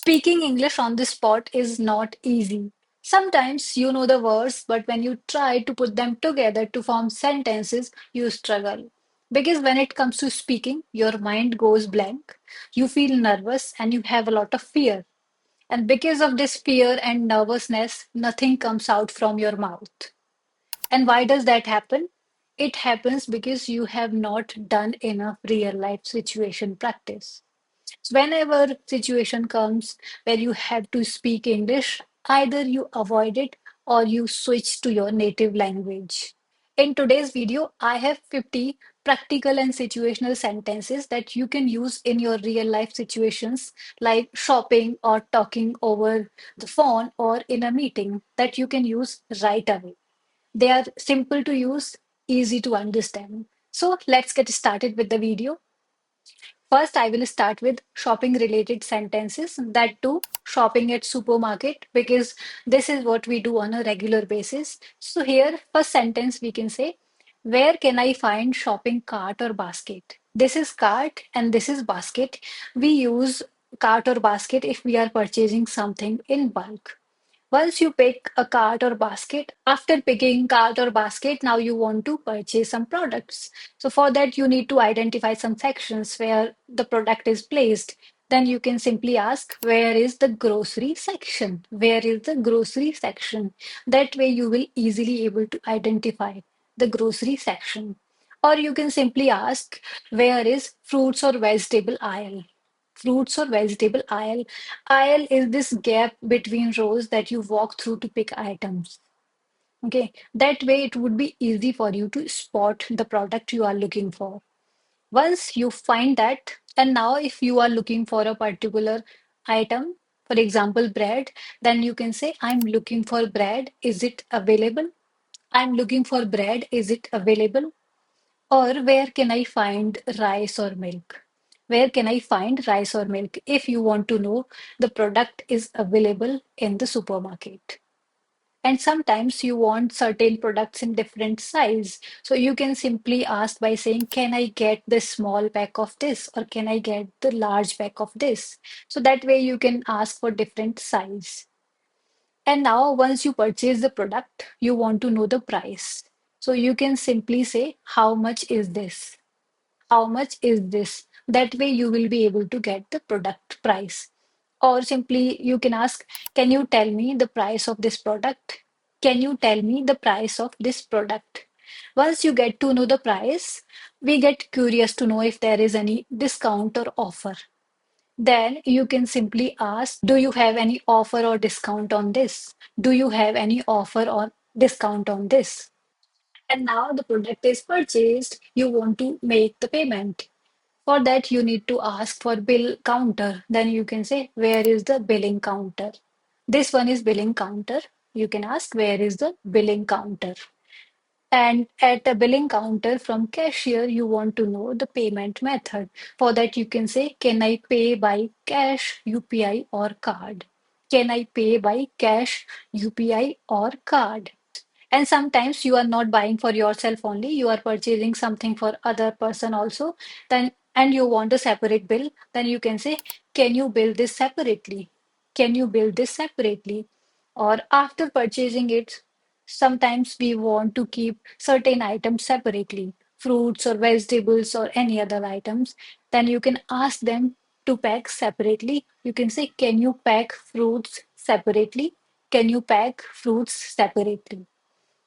Speaking English on the spot is not easy. Sometimes you know the words, but when you try to put them together to form sentences, you struggle. Because when it comes to speaking, your mind goes blank, you feel nervous, and you have a lot of fear. And because of this fear and nervousness, nothing comes out from your mouth. And why does that happen? It happens because you have not done enough real life situation practice. So whenever situation comes where you have to speak English, either you avoid it or you switch to your native language. In today's video, I have 50 practical and situational sentences that you can use in your real life situations like shopping or talking over the phone or in a meeting that you can use right away. They are simple to use, easy to understand. So let's get started with the video. First, I will start with shopping related sentences, that too, shopping at supermarket, because this is what we do on a regular basis. So here, first sentence we can say, where can I find shopping cart or basket? This is cart and this is basket. We use cart or basket if we are purchasing something in bulk. Once you pick a cart or basket, after picking cart or basket, now you want to purchase some products. So for that, you need to identify some sections where the product is placed. Then you can simply ask, where is the grocery section? Where is the grocery section? That way you will easily able to identify the grocery section. Or you can simply ask, where is fruits or vegetable aisle? Fruits or vegetable aisle. Aisle is this gap between rows that you walk through to pick items. Okay, that way it would be easy for you to spot the product you are looking for. Once you find that, and now if you are looking for a particular item, for example, bread, then you can say, I'm looking for bread. Is it available? I'm looking for bread. Is it available? Or where can I find rice or milk? Where can I find rice or milk if you want to know the product is available in the supermarket? And sometimes you want certain products in different size. So you can simply ask by saying, can I get the small pack of this or can I get the large pack of this? So that way you can ask for different size. And now once you purchase the product, you want to know the price. So you can simply say, how much is this? How much is this? That way you will be able to get the product price. Or simply you can ask, can you tell me the price of this product? Can you tell me the price of this product? Once you get to know the price, we get curious to know if there is any discount or offer. Then you can simply ask, do you have any offer or discount on this? Do you have any offer or discount on this? And now the product is purchased, you want to make the payment. For that, you need to ask for bill counter. Then you can say, where is the billing counter? This one is billing counter. You can ask, where is the billing counter? And at the billing counter from cashier, you want to know the payment method. For that, you can say, can I pay by cash, UPI, or card? Can I pay by cash, UPI, or card? And sometimes you are not buying for yourself only, you are purchasing something for other person also. Then and you want a separate bill, then you can say, can you bill this separately? Can you bill this separately? Or after purchasing it, sometimes we want to keep certain items separately, fruits or vegetables or any other items. Then you can ask them to pack separately. You can say, can you pack fruits separately? Can you pack fruits separately?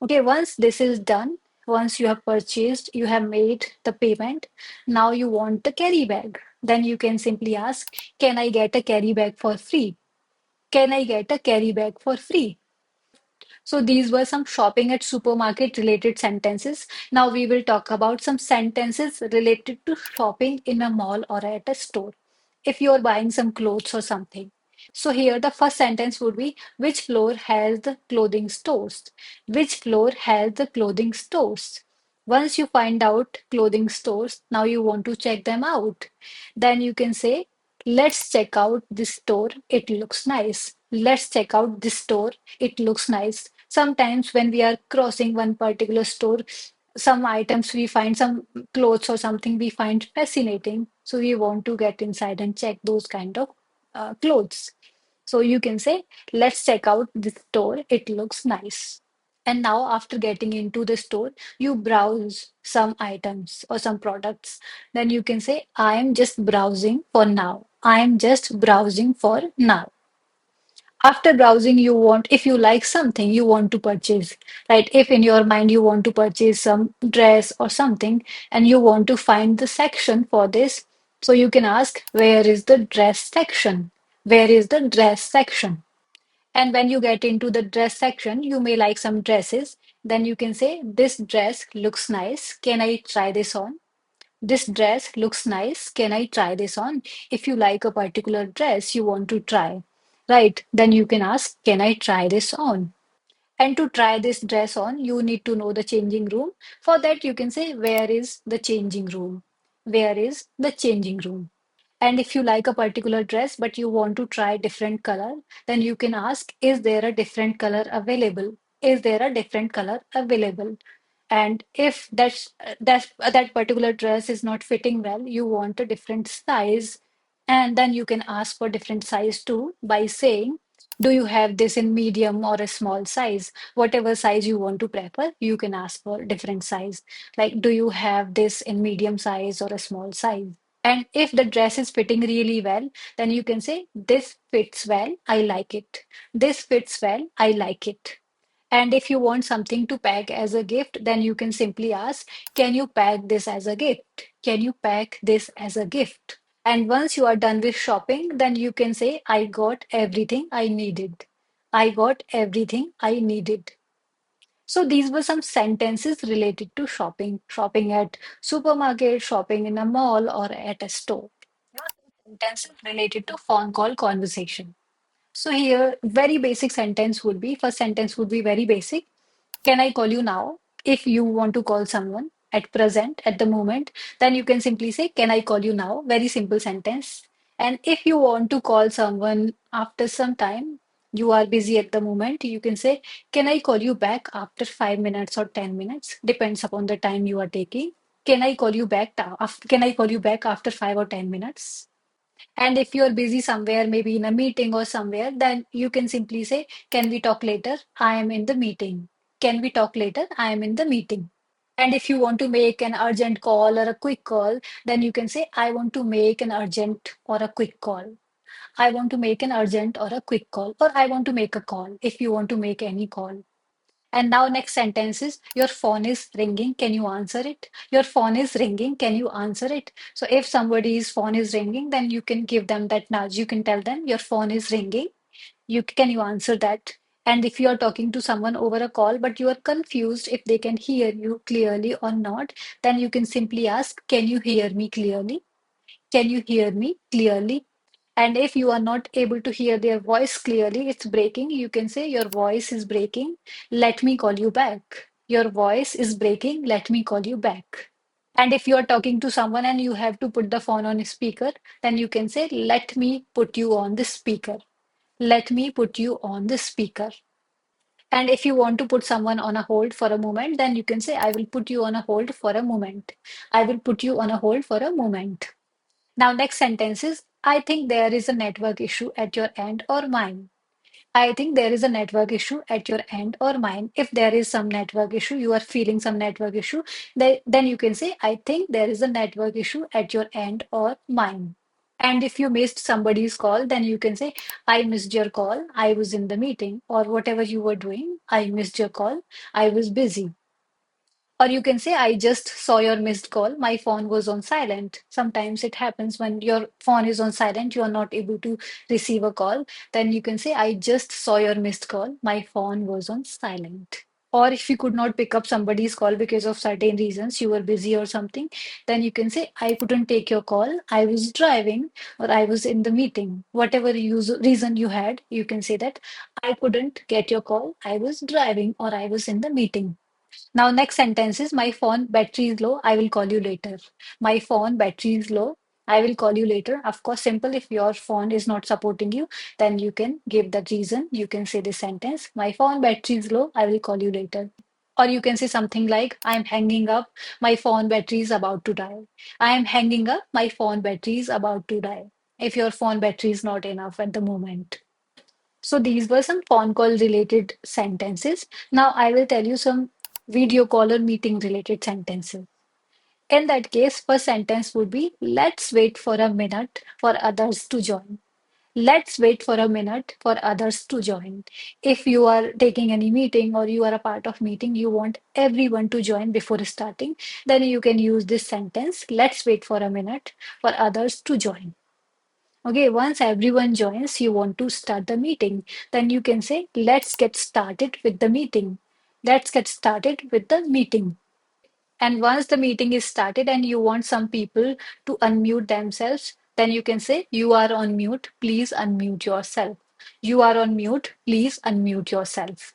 Okay, once this is done, once you have purchased, you have made the payment, now you want the carry bag. Then you can simply ask, can I get a carry bag for free? Can I get a carry bag for free? So these were some shopping at supermarket related sentences. Now we will talk about some sentences related to shopping in a mall or at a store. If you're buying some clothes or something. So here the first sentence would be, which floor has the clothing stores? Which floor has the clothing stores? Once you find out clothing stores, now you want to check them out. Then you can say, let's check out this store. It looks nice. Let's check out this store. It looks nice. Sometimes when we are crossing one particular store, some items we find, some clothes or something we find fascinating. So we want to get inside and check those kind of clothes. So you can say, let's check out this store. It looks nice. And now, after getting into the store, you browse some items or some products. Then you can say, I am just browsing for now. I am just browsing for now. After browsing, you want, if you like something, you want to purchase, right? If in your mind you want to purchase some dress or something, and you want to find the section for this, so you can ask, where is the dress section? Where is the dress section? And when you get into the dress section, you may like some dresses. Then you can say, this dress looks nice. Can I try this on? This dress looks nice. Can I try this on? If you like a particular dress you want to try, right? Then you can ask, can I try this on? And to try this dress on, you need to know the changing room. For that, you can say, where is the changing room? Where is the changing room? And if you like a particular dress but you want to try different color, then you can ask, is there a different color available? Is there a different color available? And if that particular dress is not fitting well, you want a different size, and then you can ask for different size too by saying, do you have this in medium or a small size? Whatever size you want to prefer, you can ask for different size. Like, do you have this in medium size or a small size? And if the dress is fitting really well, then you can say, this fits well, I like it. This fits well, I like it. And if you want something to pack as a gift, then you can simply ask, can you pack this as a gift? Can you pack this as a gift? And once you are done with shopping, then you can say, I got everything I needed. I got everything I needed. So these were some sentences related to shopping, shopping at supermarket, shopping in a mall or at a store. Now, some sentences related to phone call conversation. So here, very basic sentence would be, first sentence would be very basic. Can I call you now? If you want to call someone at present, at the moment, then you can simply say, can I call you now? Very simple sentence. And if you want to call someone after some time, you are busy at the moment, you can say, can I call you back after 5 minutes or 10 minutes? Depends upon the time you are taking. Can I call you back? Can I call you back after 5 or 10 minutes? And if you're busy somewhere, maybe in a meeting or somewhere, then you can simply say, can we talk later? I am in the meeting. Can we talk later? I am in the meeting. And if you want to make an urgent call or a quick call, then you can say, I want to make an urgent or a quick call. I want to make an urgent or a quick call, or I want to make a call if you want to make any call. And now next sentence is, your phone is ringing. Can you answer it? Your phone is ringing. Can you answer it? So if somebody's phone is ringing, then you can give them that nudge. You can tell them your phone is ringing. Can you answer that? And if you are talking to someone over a call, but you are confused if they can hear you clearly or not, then you can simply ask, can you hear me clearly? Can you hear me clearly? And if you are not able to hear their voice clearly, it's breaking, you can say, your voice is breaking. Let me call you back. Your voice is breaking. Let me call you back. And if you are talking to someone and you have to put the phone on speaker, then you can say, let me put you on the speaker. Let me put you on the speaker. And if you want to put someone on a hold for a moment, then you can say, I will put you on a hold for a moment. I will put you on a hold for a moment. Now, next sentence is, I think there is a network issue at your end or mine. I think there is a network issue at your end or mine. If there is some network issue, you are feeling some network issue, then you can say, I think there is a network issue at your end or mine. And if you missed somebody's call, then you can say, I missed your call. I was in the meeting, or whatever you were doing. I missed your call. I was busy. Or you can say, I just saw your missed call. My phone was on silent. Sometimes it happens when your phone is on silent, you are not able to receive a call. Then you can say, I just saw your missed call. My phone was on silent. Or if you could not pick up somebody's call because of certain reasons, you were busy or something, then you can say, I couldn't take your call. I was driving or I was in the meeting. Whatever reason you had, you can say that I couldn't get your call. I was driving or I was in the meeting. Now, next sentence is, my phone battery is low. I will call you later. My phone battery is low. I will call you later. Of course, simple. If your phone is not supporting you, then you can give that reason. You can say this sentence, my phone battery is low. I will call you later. Or you can say something like, I'm hanging up. My phone battery is about to die. I am hanging up. My phone battery is about to die. if your phone battery is not enough at the moment. So these were some phone call related sentences. Now I will tell you some video call or meeting related sentences. In that case, first sentence would be, let's wait for a minute for others to join. Let's wait for a minute for others to join. If you are taking any meeting or you are a part of meeting, you want everyone to join before starting, then you can use this sentence, let's wait for a minute for others to join. Okay, once everyone joins, you want to start the meeting, then you can say, let's get started with the meeting. Let's get started with the meeting. And once the meeting is started and you want some people to unmute themselves, then you can say, you are on mute, please unmute yourself. You are on mute, please unmute yourself.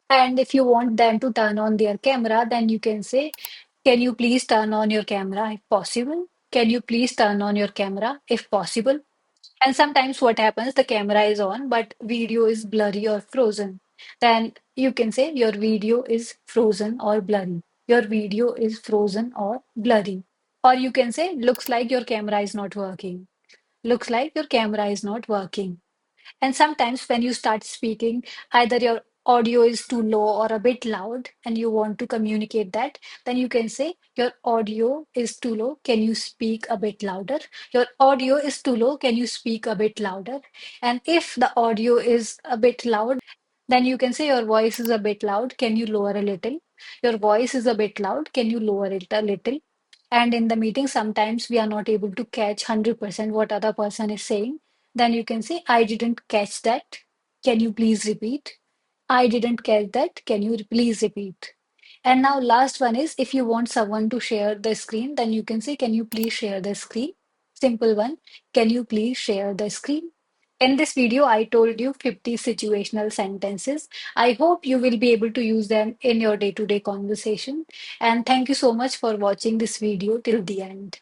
And if you want them to turn on their camera, then you can say, can you please turn on your camera if possible? Can you please turn on your camera if possible? And sometimes what happens, the camera is on, but video is blurry or frozen. Then you can say your video is frozen or blurry. Your video is frozen or blurry. Or you can say, looks like your camera is not working. Looks like your camera is not working. And sometimes when you start speaking, either your audio is too low or a bit loud, and you want to communicate that, then you can say, your audio is too low. Can you speak a bit louder? Your audio is too low. Can you speak a bit louder? And if the audio is a bit loud, then you can say, your voice is a bit loud. Can you lower a little? Your voice is a bit loud. Can you lower it a little? And in the meeting, sometimes we are not able to catch 100% what other person is saying. Then you can say, I didn't catch that. Can you please repeat? I didn't catch that. Can you please repeat? And now last one is, if you want someone to share the screen, then you can say, can you please share the screen? Simple one. Can you please share the screen? In this video, I told you 50 situational sentences. I hope you will be able to use them in your day-to-day conversation. And thank you so much for watching this video till the end.